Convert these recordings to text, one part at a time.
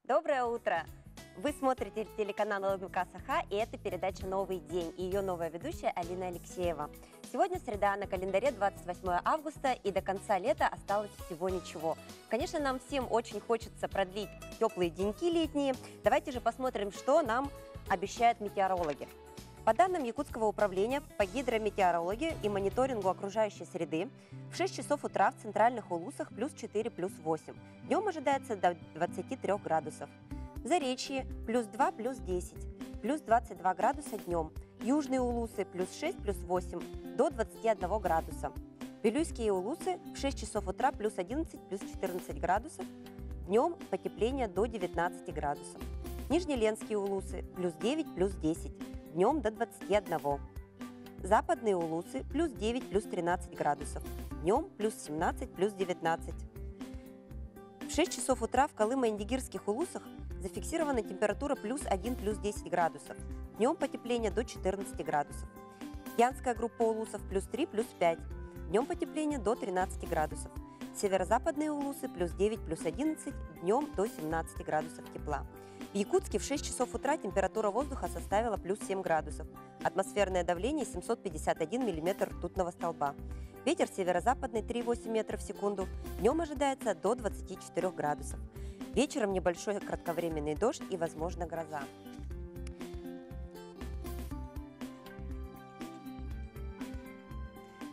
Доброе утро! Вы смотрите телеканал ЛГК Саха, и это передача «Новый день» и ее новая ведущая Алина Алексеева. Сегодня среда, на календаре 28 августа, и до конца лета осталось всего ничего. Конечно, нам всем очень хочется продлить теплые деньки летние. Давайте же посмотрим, что нам обещают метеорологи. По данным Якутского управления по гидрометеорологии и мониторингу окружающей среды, в 6 часов утра в центральных Улусах плюс 4, плюс 8. Днем ожидается до 23 градусов. В Заречье плюс 2, плюс 10, плюс 22 градуса днем. Южные Улусы плюс 6, плюс 8, до 21 градуса. Вилюйские Улусы в 6 часов утра плюс 11, плюс 14 градусов. Днем потепление до 19 градусов. Нижнеленские Улусы плюс 9, плюс 10. Днем до 21. Западные Улусы плюс 9, плюс 13 градусов. Днем плюс 17, плюс 19. В 6 часов утра в Колымо-Индигирских Улусах зафиксирована температура плюс 1, плюс 10 градусов. Днем потепление до 14 градусов. Янская группа Улусов плюс 3, плюс 5. Днем потепление до 13 градусов. Северо-западные Улусы плюс 9, плюс 11. Днем до 17 градусов тепла. В Якутске в 6 часов утра температура воздуха составила плюс 7 градусов. Атмосферное давление 751 миллиметр ртутного столба. Ветер северо-западный 3,8 метров в секунду. Днем ожидается до 24 градусов. Вечером небольшой кратковременный дождь и, возможно, гроза.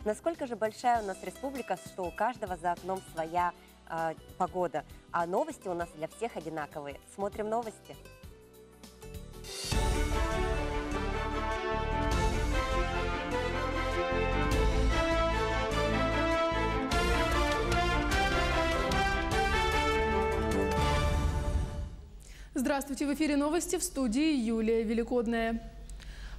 Насколько же большая у нас республика, что у каждого за окном своя погода. А новости у нас для всех одинаковые. Смотрим новости. Здравствуйте! В эфире новости, в студии Юлия Великодная.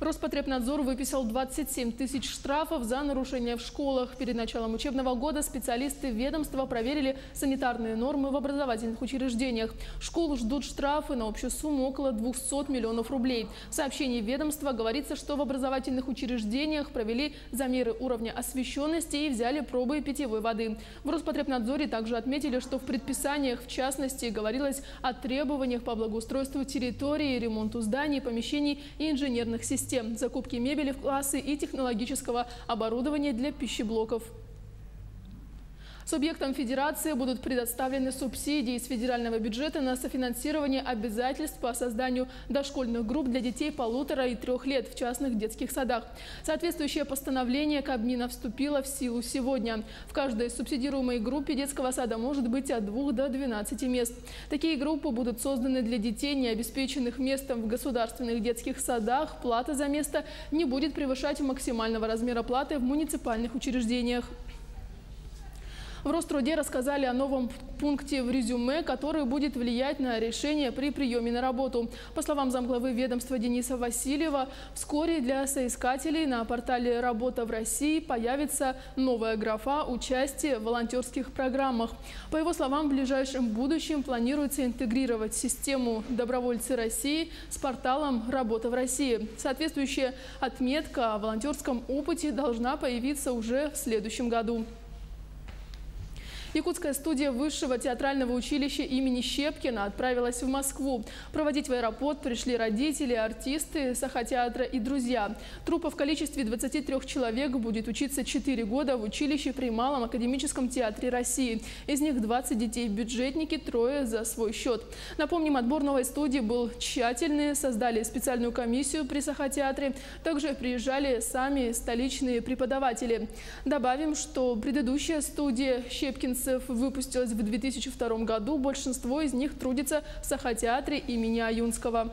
Роспотребнадзор выписал 27 тысяч штрафов за нарушения в школах. Перед началом учебного года специалисты ведомства проверили санитарные нормы в образовательных учреждениях. Школ ждут штрафы на общую сумму около 200 миллионов рублей. В сообщении ведомства говорится, что в образовательных учреждениях провели замеры уровня освещенности и взяли пробы питьевой воды. В Роспотребнадзоре также отметили, что в предписаниях, в частности, говорилось о требованиях по благоустройству территории, ремонту зданий, помещений и инженерных систем, закупки мебели в классы и технологического оборудования для пищеблоков. Субъектам федерации будут предоставлены субсидии из федерального бюджета на софинансирование обязательств по созданию дошкольных групп для детей 1,5 и 3 лет в частных детских садах. Соответствующее постановление Кабмина вступило в силу сегодня. В каждой субсидируемой группе детского сада может быть от 2 до 12 мест. Такие группы будут созданы для детей, не обеспеченных местом в государственных детских садах. Плата за место не будет превышать максимального размера платы в муниципальных учреждениях. В Роструде рассказали о новом пункте в резюме, который будет влиять на решение при приеме на работу. По словам замглавы ведомства Дениса Васильева, вскоре для соискателей на портале «Работа в России» появится новая графа «Участие в волонтерских программах». По его словам, в ближайшем будущем планируется интегрировать систему «Добровольцы России» с порталом «Работа в России». Соответствующая отметка о волонтерском опыте должна появиться уже в следующем году. Якутская студия Высшего театрального училища имени Щепкина отправилась в Москву. Проводить в аэропорт пришли родители, артисты Саха-театра и друзья. Труппа в количестве 23 человек будет учиться 4 года в училище при Малом академическом театре России. Из них 20 детей-бюджетники, 3 за свой счет. Напомним, отбор новой студии был тщательный. Создали специальную комиссию при Саха-театре. Также приезжали сами столичные преподаватели. Добавим, что предыдущая студия «Щепкинцы» выпустилась в 2002 году. Большинство из них трудится в Саха-театре имени Аюнского.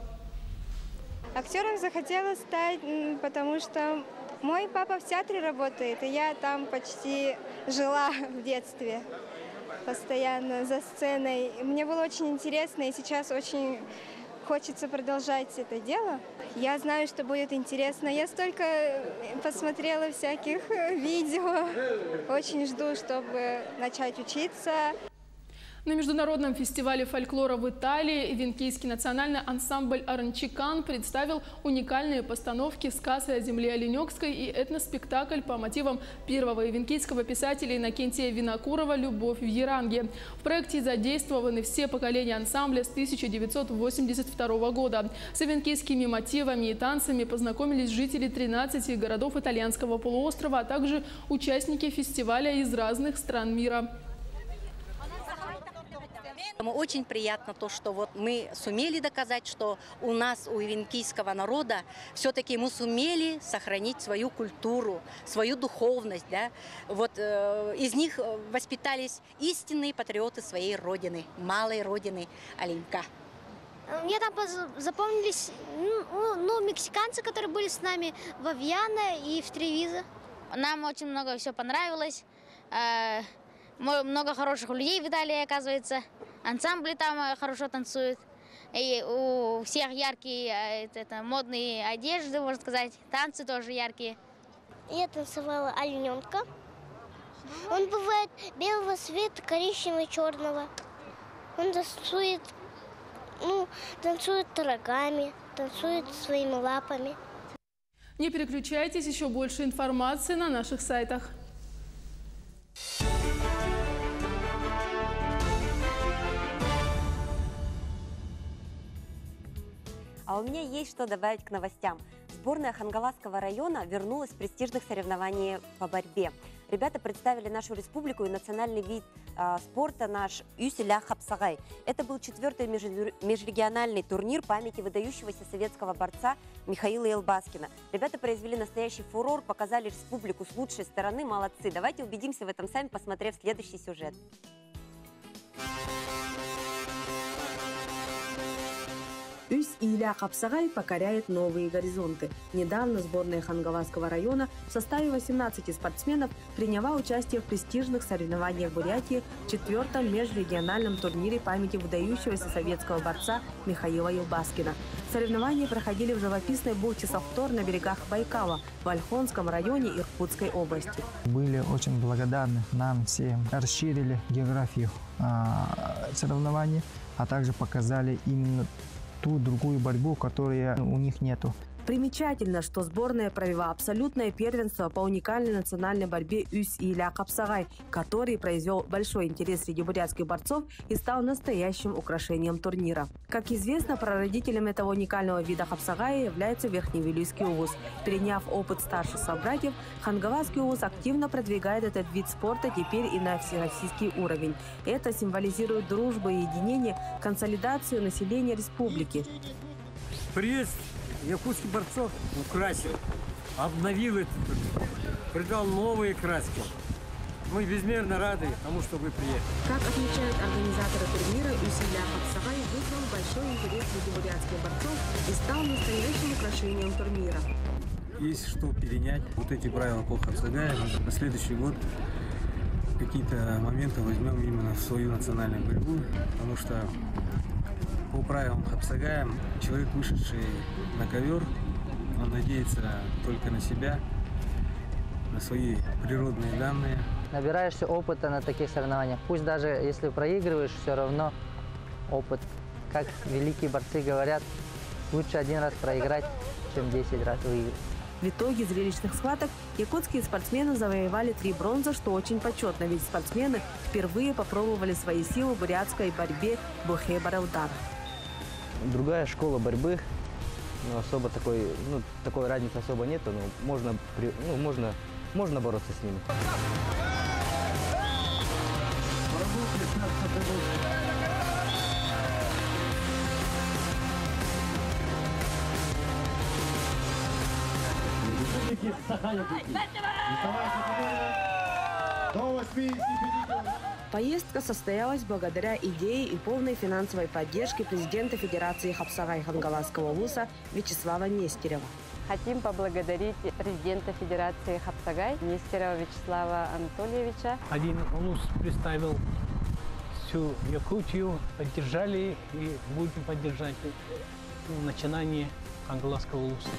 Актером захотела стать, потому что мой папа в театре работает, и я там почти жила в детстве, постоянно за сценой. Мне было очень интересно, и сейчас очень хочется продолжать это дело. Я знаю, что будет интересно. Я столько посмотрела всяких видео. Очень жду, чтобы начать учиться. На международном фестивале фольклора в Италии Венкийский национальный ансамбль «Аранчикан» представил уникальные постановки «Сказы о земле Оленёкской» и этноспектакль по мотивам первого венкийского писателя Иннокентия Винокурова «Любовь в Яранге». В проекте задействованы все поколения ансамбля с 1982 года. С венкийскими мотивами и танцами познакомились жители 13 городов итальянского полуострова, а также участники фестиваля из разных стран мира. Очень приятно то, что вот мы сумели доказать, что у нас, у венкийского народа, все-таки мы сумели сохранить свою культуру, свою духовность. Да? Вот из них воспитались истинные патриоты своей родины, малой родины Оленька. Мне там запомнились мексиканцы, которые были с нами в Виана и в Тревизо. Нам очень много все понравилось. Много хороших людей в Италии, оказывается. Ансамбли там хорошо танцуют. И у всех яркие модные одежды, можно сказать. Танцы тоже яркие. Я танцевала олененка. Он бывает белого цвета, коричневого, черного. Он танцует рогами, танцует своими лапами. Не переключайтесь, еще больше информации на наших сайтах. А у меня есть что добавить к новостям. Сборная Хангаласского района вернулась в престижных соревнований по борьбе. Ребята представили нашу республику и национальный вид спорта наш Үсиля Хапсагай. Это был 4-й межрегиональный турнир памяти выдающегося советского борца Михаила Елбаскина. Ребята произвели настоящий фурор, показали республику с лучшей стороны. Молодцы. Давайте убедимся в этом сами, посмотрев следующий сюжет. Үс-Иля Хапсагай покоряет новые горизонты. Недавно сборная Хангаласского района в составе 18 спортсменов приняла участие в престижных соревнованиях Бурятии в 4-м межрегиональном турнире памяти выдающегося советского борца Михаила Елбаскина. Соревнования проходили в живописной бухте Сахтор на берегах Байкала в Ольхонском районе Иркутской области. Были очень благодарны нам всем. Расширили географию соревнований, а также показали именно ту другую борьбу, которой у них нету. Примечательно, что сборная провела абсолютное первенство по уникальной национальной борьбе Үс-Иля Хапсагай, который произвел большой интерес среди бурятских борцов и стал настоящим украшением турнира. Как известно, прародителем этого уникального вида Хапсагая является Верхневилюйский УВУЗ. Переняв опыт старших собратьев, Хангаласский УВУЗ активно продвигает этот вид спорта теперь и на всероссийский уровень. Это символизирует дружбу и единение, консолидацию населения республики. Приезд якутских борцов украсил, обновил это, придал новые краски. Мы безмерно рады тому, что вы приехали. Как отмечают организаторы турнира, Үсиля Хапсагай вызвал большой интерес среди бурятских борцов и стал настоящим украшением турнира. Есть что перенять. Вот эти правила по Хапсагаю на следующий год какие-то моменты возьмем именно в свою национальную борьбу, потому что по правилам Хапсагая человек, вышедший на ковер, он надеется только на себя, на свои природные данные. Набираешься опыта на таких соревнованиях. Пусть даже если проигрываешь, все равно опыт. Как великие борцы говорят, лучше один раз проиграть, чем 10 раз выиграть. В итоге зрелищных схваток якутские спортсмены завоевали 3 бронзы, что очень почетно, ведь спортсмены впервые попробовали свои силы в бурятской борьбе Бухе-Бараудан. Другая школа борьбы, особо такой разницы особо нету, но можно бороться с ними. Поездка состоялась благодаря идее и полной финансовой поддержке президента Федерации Хапсагай Хангаласского ВУЗа Вячеслава Нестерова. Хотим поблагодарить президента Федерации Хапсагай Нестерова Вячеслава Анатольевича. Один ВУЗ представил всю Якутию, поддержали и будем поддержать начинание Хангаласского ВУЗа.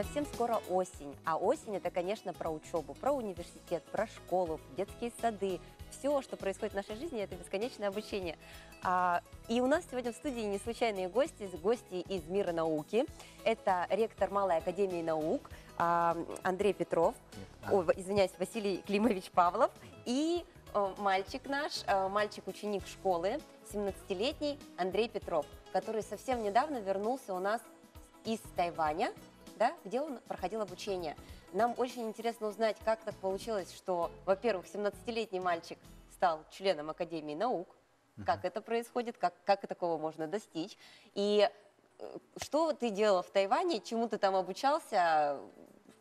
совсем скоро осень, а осень это, конечно, про учебу, про университет, про школу, детские сады. Все, что происходит в нашей жизни, это бесконечное обучение. И у нас сегодня в студии не случайные гости из мира науки. Это ректор Малой академии наук Андрей Петров, Василий Климович Павлов и мальчик наш, мальчик-ученик школы, 17-летний Андрей Петров, который совсем недавно вернулся у нас из Тайваня, да, где он проходил обучение. Нам очень интересно узнать, как так получилось, что, во-первых, 17-летний мальчик стал членом Академии наук, как это происходит, как такого можно достичь, и что ты делал в Тайване, чему ты там обучался,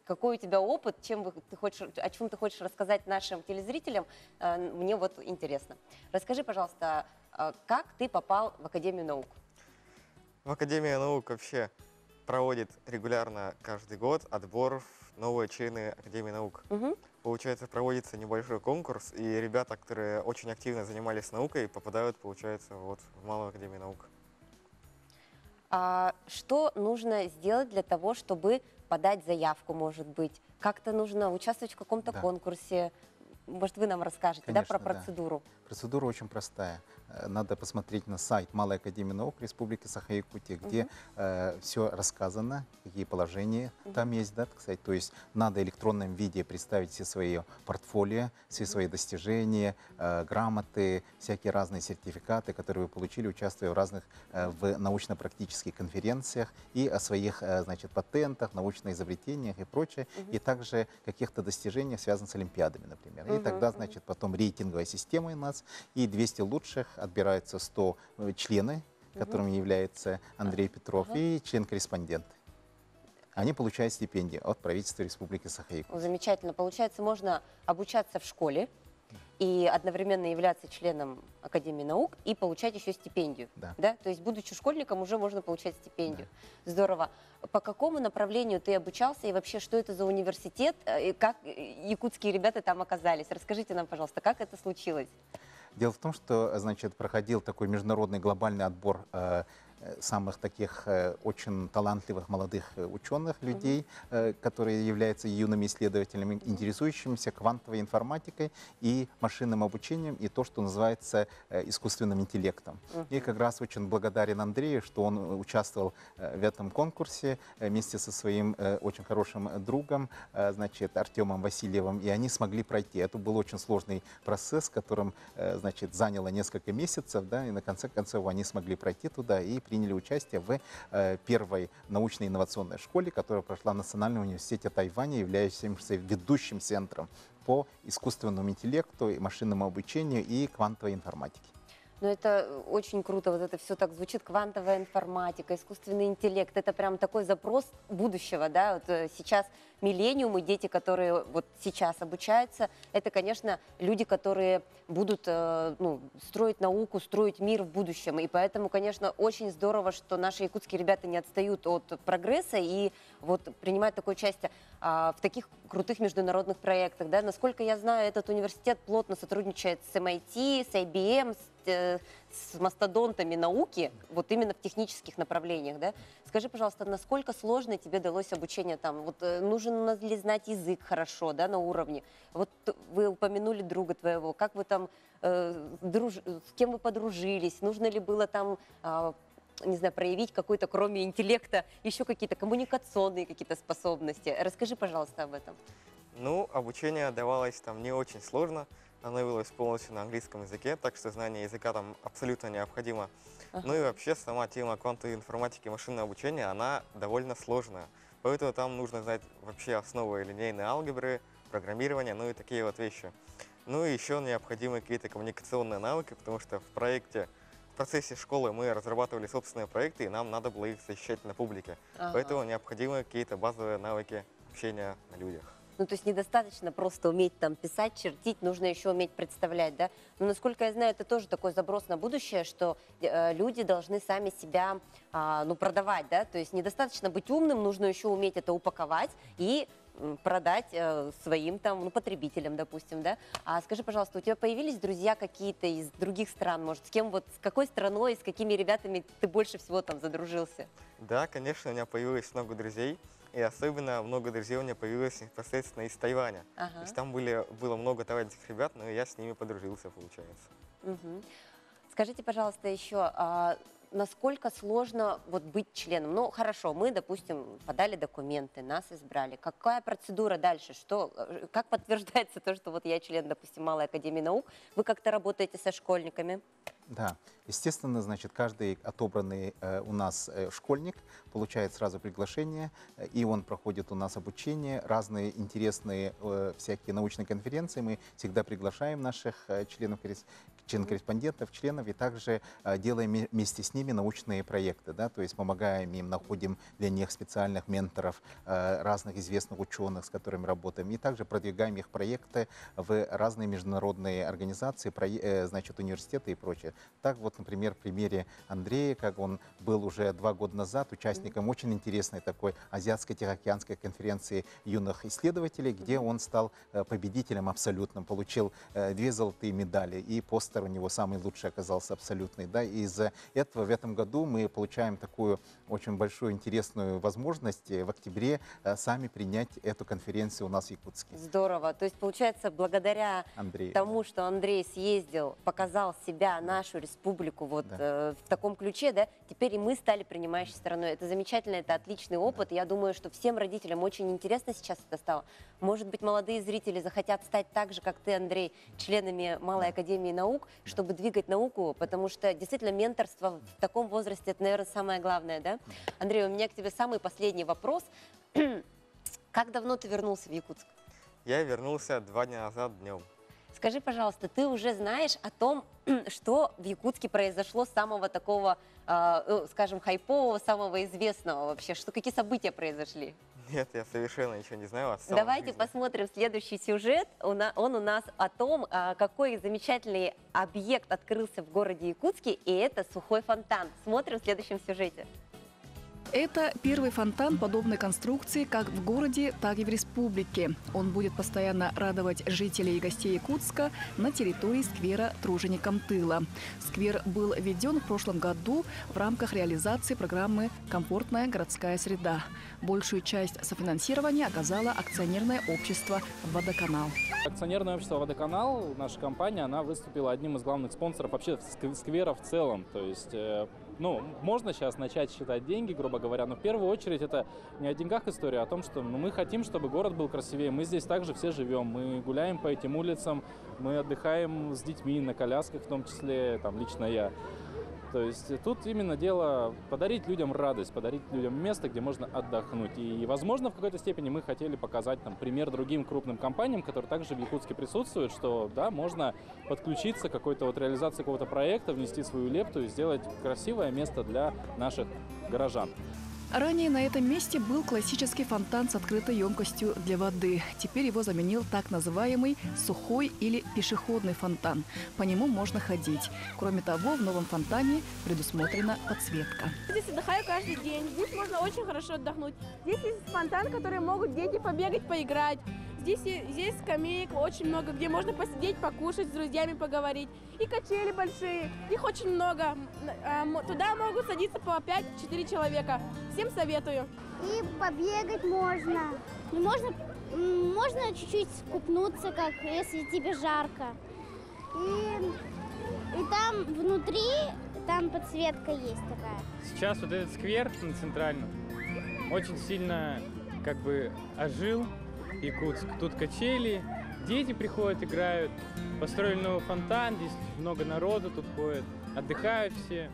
какой у тебя опыт, о чем ты хочешь рассказать нашим телезрителям, мне вот интересно. Расскажи, пожалуйста, как ты попал в Академию наук? В Академии наук вообще проводит регулярно каждый год отбор в новые члены Академии наук. Получается, проводится небольшой конкурс, и ребята, которые очень активно занимались наукой, попадают, получается, вот в Малую Академию наук. Что нужно сделать для того, чтобы подать заявку, может быть? Как-то нужно участвовать в каком-то конкурсе? Может, вы нам расскажете, конечно, про процедуру? Да. Процедура очень простая. Надо посмотреть на сайт Малой академии наук Республики Саха-Якутия, где все рассказано, какие положения там есть, да, кстати. То есть надо в электронном виде представить все свои портфолио, все свои достижения, грамоты, всякие разные сертификаты, которые вы получили, участвуя в разных в научно-практических конференциях, и о своих, значит, патентах, научных изобретениях и прочее, и также каких-то достижениях, связанных с олимпиадами, например. И тогда, значит, потом рейтинговая система у нас, и 200 лучших отбираются 100 члены, которыми является Андрей Петров, и член-корреспондент. Они получают стипендии от правительства Республики Саха-Якутия. Замечательно. Получается, можно обучаться в школе и одновременно являться членом Академии наук и получать еще стипендию. Да? То есть, будучи школьником, уже можно получать стипендию. Здорово. По какому направлению ты обучался и вообще, что это за университет, и как якутские ребята там оказались? Расскажите нам, пожалуйста, как это случилось? Дело в том, что, значит, проходил такой международный глобальный отбор самых таких очень талантливых молодых ученых, людей, которые являются юными исследователями, интересующимися квантовой информатикой и машинным обучением, и то, что называется искусственным интеллектом. И как раз очень благодарен Андрею, что он участвовал в этом конкурсе вместе со своим очень хорошим другом, значит, Артемом Васильевым, и они смогли пройти. Это был очень сложный процесс, которым, значит, заняло несколько месяцев, да, и на конце концов они смогли пройти туда и приняли участие в первой научно-инновационной школе, которая прошла в Национальном университете Тайваня, являющимся ведущим центром по искусственному интеллекту, машинному обучению и квантовой информатике. Ну, это очень круто, вот это все так звучит, квантовая информатика, искусственный интеллект, это прям такой запрос будущего, да, вот сейчас миллениумы, дети, которые вот сейчас обучаются, это, конечно, люди, которые будут строить науку, строить мир в будущем, и поэтому, конечно, очень здорово, что наши якутские ребята не отстают от прогресса и вот принимают такое участие в таких крутых международных проектах, да, насколько я знаю, этот университет плотно сотрудничает с MIT, с IBM, с мастодонтами науки, вот именно в технических направлениях, да? Скажи, пожалуйста, насколько сложно тебе далось обучение там? Вот нужно ли знать язык хорошо, да, на уровне? Вот вы упомянули друга твоего, как вы там, с кем вы подружились? Нужно ли было там, не знаю, проявить какой-то, кроме интеллекта, еще какие-то коммуникационные какие-то способности? Расскажи, пожалуйста, об этом. Ну, обучение давалось там не очень сложно. Оно велось полностью на английском языке, так что знание языка там абсолютно необходимо. Ну и вообще сама тема квантовой информатики и машинного обучения, она довольно сложная. Поэтому там нужно знать вообще основы линейной алгебры, программирования, ну и такие вот вещи. Ну и еще необходимы какие-то коммуникационные навыки, потому что в процессе школы мы разрабатывали собственные проекты, и нам надо было их защищать на публике. Поэтому необходимы какие-то базовые навыки общения на людях. Ну, то есть недостаточно просто уметь там писать, чертить, нужно еще уметь представлять, да? Но, насколько я знаю, это тоже такой заброс на будущее, что люди должны сами себя, продавать, да? То есть недостаточно быть умным, нужно еще уметь это упаковать и продать своим там, потребителям, допустим, да? А скажи, пожалуйста, у тебя появились друзья какие-то из других стран, может, с кем вот, с какой страной, с какими ребятами ты больше всего там задружился? Да, конечно, у меня появилось много друзей. И особенно много друзей у меня появилось непосредственно из Тайваня. То есть там было много тайваньских ребят, но я с ними подружился, получается. Скажите, пожалуйста, еще, насколько сложно вот быть членом? Ну, хорошо, мы, допустим, подали документы, нас избрали. Какая процедура дальше? Как подтверждается то, что вот я член, допустим, Малой академии наук? Вы как-то работаете со школьниками? Да, естественно, значит, каждый отобранный у нас школьник получает сразу приглашение, и он проходит у нас обучение, разные интересные всякие научные конференции. Мы всегда приглашаем наших член-корреспондентов, членов, и также делаем вместе с ними научные проекты, да, то есть помогаем им, находим для них специальных менторов, разных известных ученых, с которыми работаем, и также продвигаем их проекты в разные международные организации, значит, университеты и прочее. Так вот, например, в примере Андрея, как он был уже 2 года назад участником очень интересной такой Азиатско-Тихоокеанской конференции юных исследователей, где он стал победителем абсолютным, получил 2 золотые медали, и постер у него самый лучший оказался абсолютный. Да? И из-за этого в этом году мы получаем такую очень большую интересную возможность в октябре сами принять эту конференцию у нас в Якутске. Здорово. То есть, получается, благодаря тому, что Андрей съездил, показал себя, нашу республику вот в таком ключе, да, теперь и мы стали принимающей стороной. Это замечательно, это отличный опыт. Я думаю, что всем родителям очень интересно сейчас это стало. Может быть, молодые зрители захотят стать так же, как ты, Андрей, членами Малой академии наук, чтобы двигать науку, потому что действительно менторство в таком возрасте, это, наверное, самое главное, да? Андрей, у меня к тебе самый последний вопрос. Как давно ты вернулся в Якутск? Я вернулся 2 дня назад днем. Скажи, пожалуйста, ты уже знаешь о том, что в Якутске произошло самого такого, скажем, хайпового, самого известного вообще? Какие события произошли? Нет, я совершенно ничего не знаю. Давайте посмотрим следующий сюжет. Он у нас о том, какой замечательный объект открылся в городе Якутске, и это сухой фонтан. Смотрим в следующем сюжете. Это первый фонтан подобной конструкции как в городе, так и в республике. Он будет постоянно радовать жителей и гостей Якутска на территории сквера Труженикам тыла. Сквер был введен в прошлом году в рамках реализации программы «Комфортная городская среда». Большую часть софинансирования оказало акционерное общество «Водоканал». Акционерное общество «Водоканал», наша компания, она выступила одним из главных спонсоров вообще сквера в целом. То есть, можно сейчас начать считать деньги, грубо говоря, но в первую очередь это не о деньгах история, а о том, что мы хотим, чтобы город был красивее. Мы здесь также все живем, мы гуляем по этим улицам, мы отдыхаем с детьми на колясках, в том числе лично я. То есть тут именно дело подарить людям радость, подарить людям место, где можно отдохнуть. И, возможно, в какой-то степени мы хотели показать пример другим крупным компаниям, которые также в Якутске присутствуют, что да, можно подключиться к какой-то реализации какого-то проекта, внести свою лепту и сделать красивое место для наших горожан. Ранее на этом месте был классический фонтан с открытой емкостью для воды. Теперь его заменил так называемый сухой или пешеходный фонтан. По нему можно ходить. Кроме того, в новом фонтане предусмотрена подсветка. Здесь отдыхаю каждый день. Здесь можно очень хорошо отдохнуть. Здесь есть фонтан, в который могут дети побегать, поиграть. Здесь скамеек очень много, где можно посидеть, покушать, с друзьями поговорить. И качели большие, их очень много. Туда могут садиться по 5-4 человека. Всем советую. И побегать можно. Можно чуть-чуть купнуться, как если тебе жарко. И там внутри, там подсветка есть такая. Сейчас вот этот сквер на центральном очень сильно ожил. Якутск. Тут качели, дети приходят, играют. Построили новый фонтан, здесь много народу тут ходит. Отдыхают все.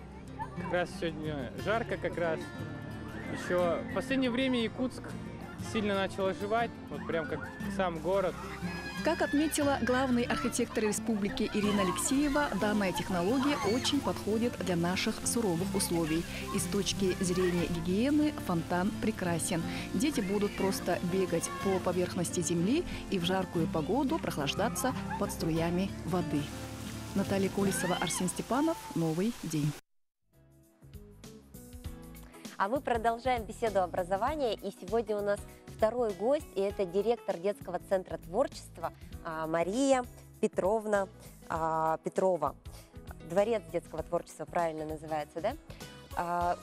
Как раз сегодня жарко как раз. Еще в последнее время Якутск сильно начал оживать, вот прям как сам город. Как отметила главный архитектор республики Ирина Алексеева, данная технология очень подходит для наших суровых условий. И с точки зрения гигиены фонтан прекрасен. Дети будут просто бегать по поверхности земли и в жаркую погоду прохлаждаться под струями воды. Наталья Колесова, Арсен Степанов. Новый день. А мы продолжаем беседу образования, и сегодня у нас второй гость, и это директор детского центра творчества Мария Петровна Петрова. Дворец детского творчества правильно называется, да?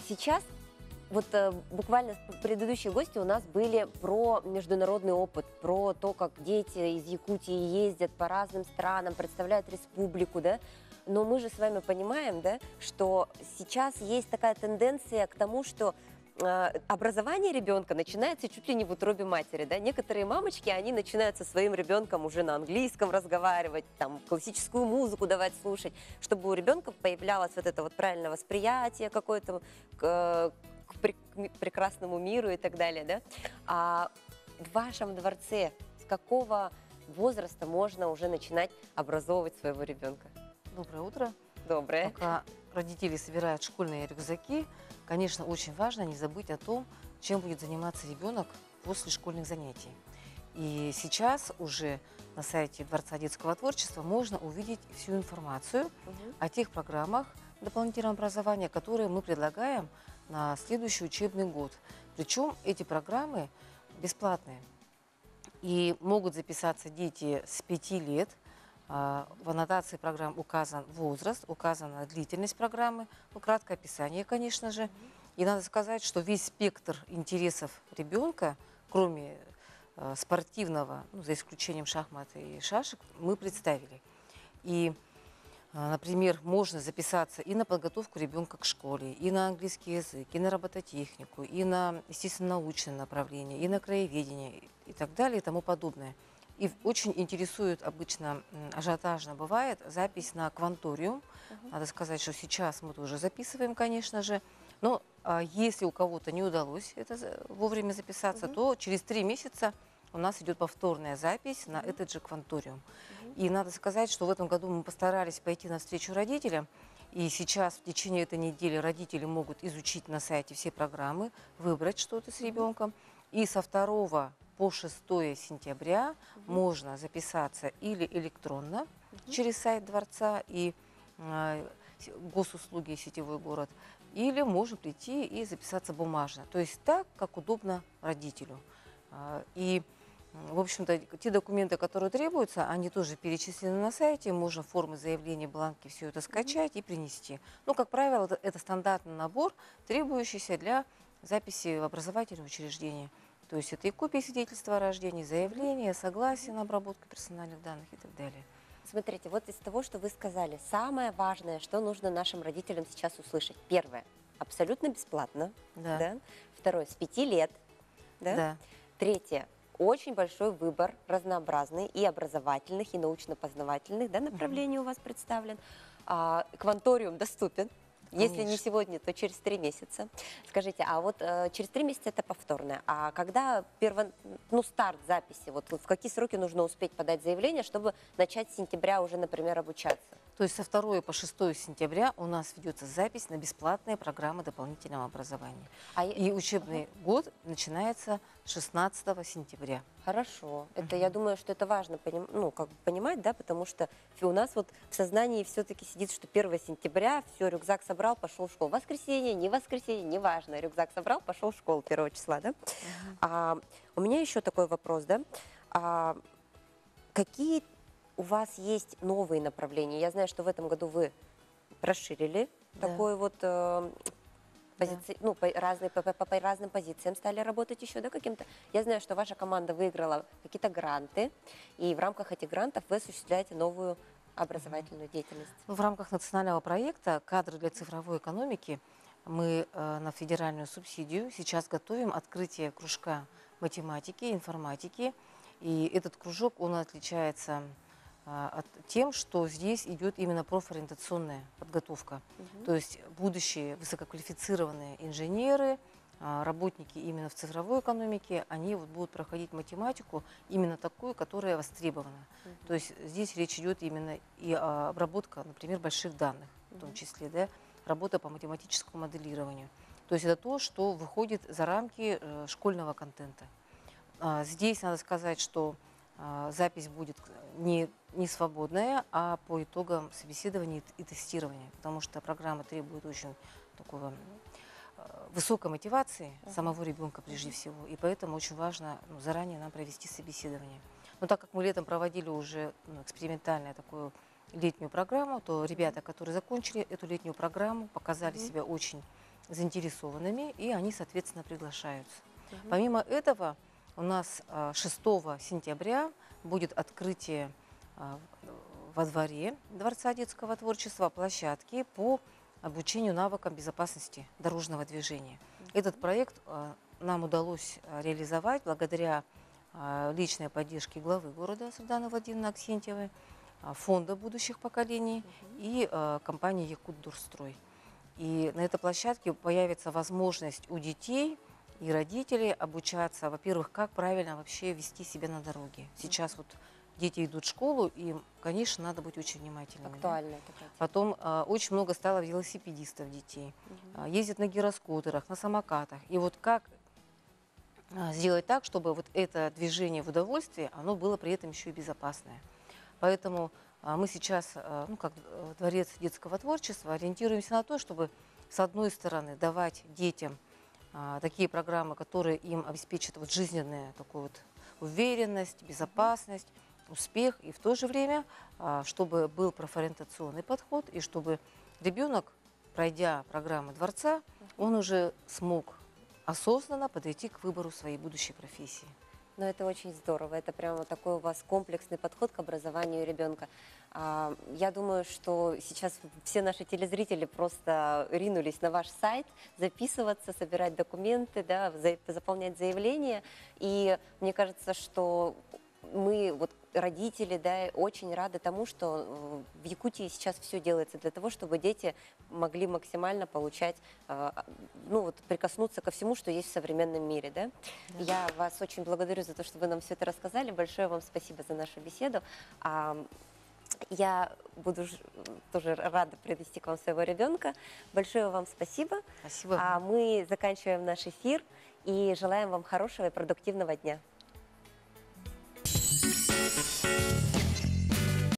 Сейчас Вот буквально предыдущие гости у нас были про международный опыт, про то, как дети из Якутии ездят по разным странам, представляют республику, да? Но мы же с вами понимаем, да, что сейчас есть такая тенденция к тому, что образование ребенка начинается чуть ли не в утробе матери, да? Некоторые мамочки, они начинают со своим ребенком уже на английском разговаривать, там, классическую музыку давать слушать, чтобы у ребенка появлялось вот это вот правильное восприятие какое-то к прекрасному миру и так далее, да? А в вашем дворце с какого возраста можно уже начинать образовывать своего ребенка? Доброе утро. Доброе. Пока родители собирают школьные рюкзаки, конечно, очень важно не забыть о том, чем будет заниматься ребенок после школьных занятий. И сейчас уже на сайте Дворца детского творчества можно увидеть всю информацию о тех программах дополнительного образования, которые мы предлагаем на следующий учебный год. Причем эти программы бесплатные. И могут записаться дети с 5 лет. В аннотации программ указан возраст, указана длительность программы, краткое описание, конечно же. И надо сказать, что весь спектр интересов ребенка, кроме спортивного, за исключением шахмат и шашек, мы представили. И, например, можно записаться и на подготовку ребенка к школе, и на английский язык, и на робототехнику, и на естественно-научное направление, и на краеведение, и так далее, и тому подобное. И очень интересует обычно, ажиотажно бывает, запись на кванториум. Надо сказать, что сейчас мы тоже записываем, конечно же. Но если у кого-то не удалось это вовремя записаться, то через 3 месяца у нас идет повторная запись на этот же кванториум. И надо сказать, что в этом году мы постарались пойти навстречу родителям. И сейчас в течение этой недели родители могут изучить на сайте все программы, выбрать что-то с ребенком. И со 2 по 6 сентября можно записаться или электронно через сайт Дворца и госуслуги «Сетевой город», или можно прийти и записаться бумажно. То есть так, как удобно родителю. И, в общем-то, те документы, которые требуются, они тоже перечислены на сайте. Можно формы заявления, бланки, все это скачать и принести. Но, как правило, это стандартный набор, требующийся для записи в образовательное учреждение. То есть это и копии свидетельства о рождении, заявление, согласие на обработку персональных данных и так далее. Смотрите, вот из того, что вы сказали, самое важное, что нужно нашим родителям сейчас услышать. Первое, абсолютно бесплатно. Да. Да? Второе, с 5 лет. Да? Да. Третье, очень большой выбор разнообразный и образовательных, и научно-познавательных, да, направлений у вас представлен. Кванториум доступен. Если не сегодня, то через 3 месяца. Скажите, а вот через 3 месяца это повторное. А когда старт записи, вот в какие сроки нужно успеть подать заявление, чтобы начать с сентября уже, например, обучаться? То есть со 2 по 6 сентября у нас ведется запись на бесплатные программы дополнительного образования. И учебный год начинается 16 сентября. Хорошо. Это, я думаю, что это важно понимать, да, потому что у нас вот в сознании все-таки сидит, что 1 сентября, все, рюкзак собрал, пошел в школу. Воскресенье, не важно. Рюкзак собрал, пошел в школу 1 числа, да? У меня еще такой вопрос, да? Какие у вас есть новые направления? Я знаю, что в этом году вы расширили такой вот по разным позициям стали работать еще, да, каким-то. Я знаю, что ваша команда выиграла какие-то гранты, и в рамках этих грантов вы осуществляете новую образовательную деятельность. В рамках национального проекта «Кадры для цифровой экономики» мы на федеральную субсидию сейчас готовим открытие кружка математики, информатики. И этот кружок, он отличается тем, что здесь идет именно профориентационная подготовка. То есть будущие высококвалифицированные инженеры, работники именно в цифровой экономике, они вот будут проходить математику именно такую, которая востребована. То есть здесь речь идет именно и о обработке, например, больших данных, в том числе, да, работа по математическому моделированию. То есть это то, что выходит за рамки школьного контента. Здесь надо сказать, что запись будет не свободная, а по итогам собеседования и тестирования, потому что программа требует очень такого высокой мотивации самого ребенка прежде всего, и поэтому очень важно заранее нам провести собеседование. Но так как мы летом проводили уже экспериментальную такую летнюю программу, то ребята, которые закончили эту летнюю программу, показали себя очень заинтересованными, и они, соответственно, приглашаются. Помимо этого, у нас 6 сентября будет открытие во дворе Дворца детского творчества площадки по обучению навыкам безопасности дорожного движения. Этот проект нам удалось реализовать благодаря личной поддержке главы города Сарданы Владимировны Аксентьевой, фонда будущих поколений и компании «Якутдурстрой». И на этой площадке появится возможность у детей и родителей обучаться, во-первых, как правильно вообще вести себя на дороге. Сейчас вот дети идут в школу, и, конечно, надо быть очень внимательными. Актуально. Да? Потом очень много стало велосипедистов детей. Ездят на гироскутерах, на самокатах. И вот как сделать так, чтобы вот это движение в удовольствие, оно было при этом еще и безопасное. Поэтому мы сейчас, как Дворец детского творчества, ориентируемся на то, чтобы, с одной стороны, давать детям такие программы, которые им обеспечат вот жизненную такую вот уверенность, безопасность, успех, и в то же время, чтобы был профориентационный подход, и чтобы ребенок, пройдя программы дворца, он уже смог осознанно подойти к выбору своей будущей профессии. Но это очень здорово. Это прямо такой у вас комплексный подход к образованию ребенка. Я думаю, что сейчас все наши телезрители просто ринулись на ваш сайт, записываться, собирать документы, да, заполнять заявления. И мне кажется, что мы, вот, родители, да, очень рады тому, что в Якутии сейчас все делается для того, чтобы дети могли максимально получать, прикоснуться ко всему, что есть в современном мире. Да? Я вас очень благодарю за то, что вы нам все это рассказали. Большое вам спасибо за нашу беседу. Я буду тоже рада привести к вам своего ребенка. Большое вам спасибо. Спасибо. А мы заканчиваем наш эфир и желаем вам хорошего и продуктивного дня.